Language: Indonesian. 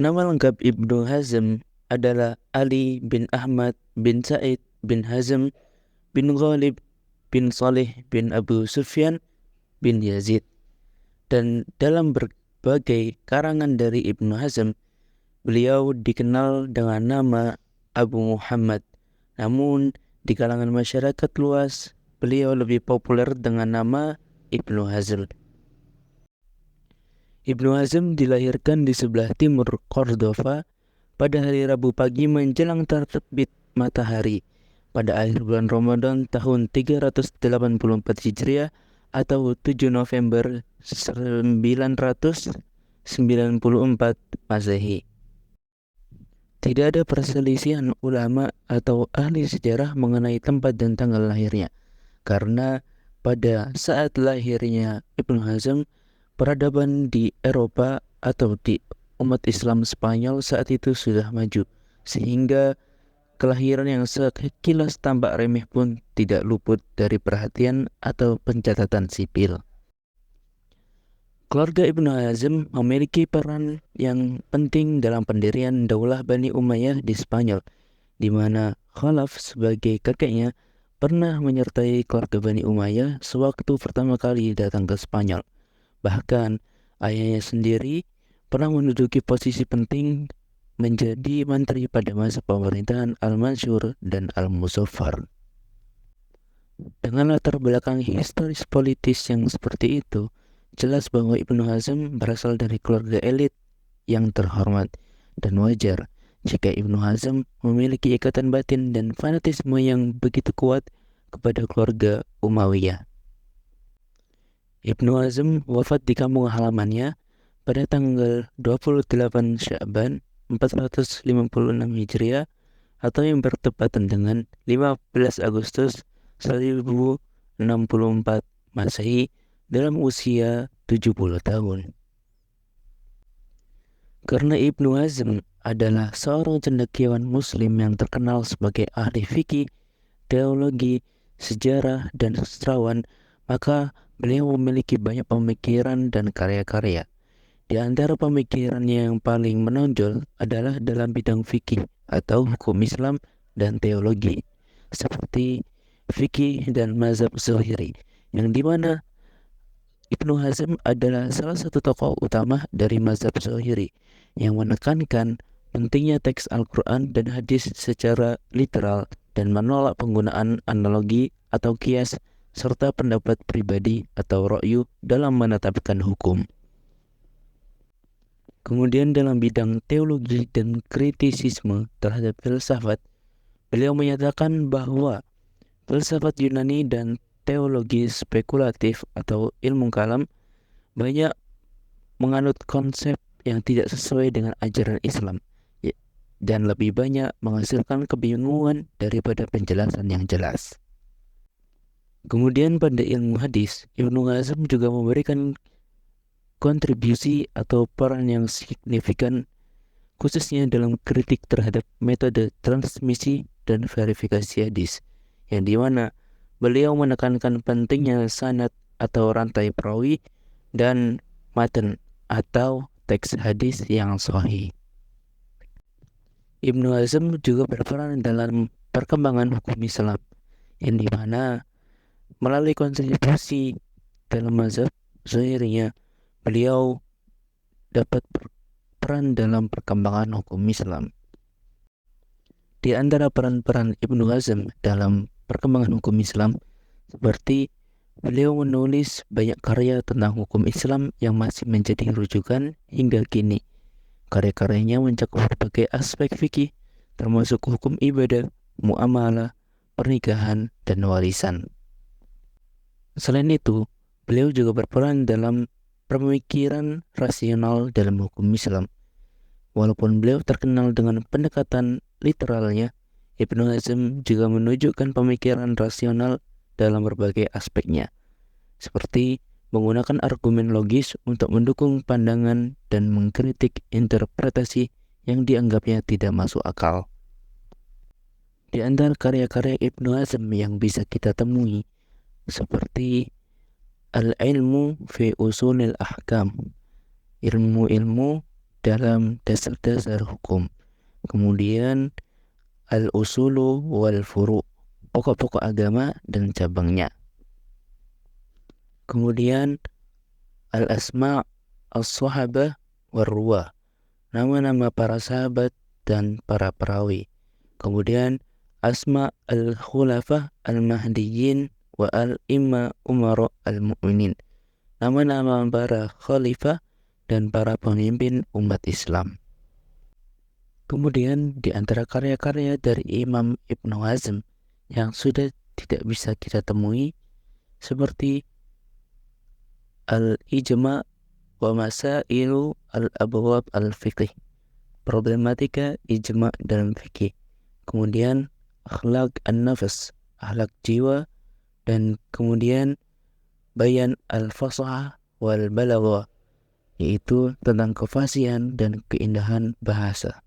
Nama lengkap Ibnu Hazm adalah Ali bin Ahmad bin Said bin Hazm bin Ghalib bin Saleh bin Abu Sufyan bin Yazid. Dan dalam berbagai karangan dari Ibnu Hazm, beliau dikenal dengan nama Abu Muhammad. Namun di kalangan masyarakat luas, beliau lebih populer dengan nama Ibnu Hazm. Ibnu Hazm dilahirkan di sebelah timur Cordova pada hari Rabu pagi menjelang terbit matahari pada akhir bulan Ramadan tahun 384 Hijriah atau 7 November 994 Masehi. Tidak ada perselisihan ulama atau ahli sejarah mengenai tempat dan tanggal lahirnya, karena pada saat lahirnya Ibnu Hazm, peradaban di Eropa atau di umat Islam Spanyol saat itu sudah maju, sehingga kelahiran yang sekilas tampak remeh pun tidak luput dari perhatian atau pencatatan sipil. Keluarga Ibnu Hazm memiliki peran yang penting dalam pendirian Daulah Bani Umayyah di Spanyol, di mana Khalaf sebagai kakeknya pernah menyertai keluarga Bani Umayyah sewaktu pertama kali datang ke Spanyol. Bahkan ayahnya sendiri pernah menduduki posisi penting menjadi menteri pada masa pemerintahan Al-Mansur dan Al-Muzaffar. Dengan latar belakang historis politis yang seperti itu, jelas bahwa Ibnu Hazm berasal dari keluarga elit yang terhormat, dan wajar jika Ibnu Hazm memiliki ikatan batin dan fanatisme yang begitu kuat kepada keluarga Umayyah. Ibnu Hazm wafat di kampung halamannya pada tanggal 28 Sya'ban 456 Hijriah atau yang bertepatan dengan 15 Agustus 1064 Masehi dalam usia 70 tahun. Karena Ibnu Hazm adalah seorang cendekiawan muslim yang terkenal sebagai ahli fikih, teologi, sejarah, dan sastrawan, maka beliau memiliki banyak pemikiran dan karya-karya. Di antara pemikirannya yang paling menonjol adalah dalam bidang fikih atau hukum Islam dan teologi, seperti fikih dan mazhab Zuhri, yang dimana Ibnu Hazm adalah salah satu tokoh utama dari mazhab Zuhri yang menekankan pentingnya teks Al-Quran dan hadis secara literal dan menolak penggunaan analogi atau kias serta pendapat pribadi atau ra'yu dalam menetapkan hukum. Kemudian dalam bidang teologi dan kritisisme terhadap filsafat, beliau menyatakan bahwa filsafat Yunani dan teologi spekulatif atau ilmu kalam banyak menganut konsep yang tidak sesuai dengan ajaran Islam dan lebih banyak menghasilkan kebingungan daripada penjelasan yang jelas. Kemudian pada ilmu hadis, Ibnu Hazm juga memberikan kontribusi atau peran yang signifikan khususnya dalam kritik terhadap metode transmisi dan verifikasi hadis, yang dimana beliau menekankan pentingnya sanad atau rantai perawi dan matan atau teks hadis yang sahih. Ibnu Hazm juga berperan dalam perkembangan hukum Islam, yang dimana melalui kontribusi dalam mazhab Zuhriyah, beliau dapat berperan dalam perkembangan hukum Islam. Di antara peran-peran Ibnu Hazm dalam perkembangan hukum Islam, seperti beliau menulis banyak karya tentang hukum Islam yang masih menjadi rujukan hingga kini. Karya-karyanya mencakup berbagai aspek fikih, termasuk hukum ibadah, muamalah, pernikahan, dan warisan. Selain itu, beliau juga berperan dalam pemikiran rasional dalam hukum Islam. Walaupun beliau terkenal dengan pendekatan literalnya, Ibnu Hazm juga menunjukkan pemikiran rasional dalam berbagai aspeknya, seperti menggunakan argumen logis untuk mendukung pandangan dan mengkritik interpretasi yang dianggapnya tidak masuk akal. Di antara karya-karya Ibnu Hazm yang bisa kita temui, seperti Al-Ilmu fi Usulil Ahkam, ilmu-ilmu dalam dasar-dasar hukum. Kemudian al-usulu wal furu', pokok-pokok agama dan cabangnya. Kemudian al-asma' as-sahabah war-ruwah, nama-nama para sahabat dan para perawi. Kemudian asma al-khulafah al-mahdiyyin wa al-imma umara al-mu'minin, nama-nama para khalifah dan para pemimpin umat Islam. Kemudian di antara karya-karya dari Imam Ibnu Hazm yang sudah tidak bisa kita temui seperti Al-Ijma' wa Masailu al-Abwab al-Fiqh, problematika ijma' dalam fikih. Kemudian Akhlaq an-Nafs, akhlak jiwa, dan kemudian Bayan al-Fasahah wal Balaghah, yaitu tentang kefasihan dan keindahan bahasa.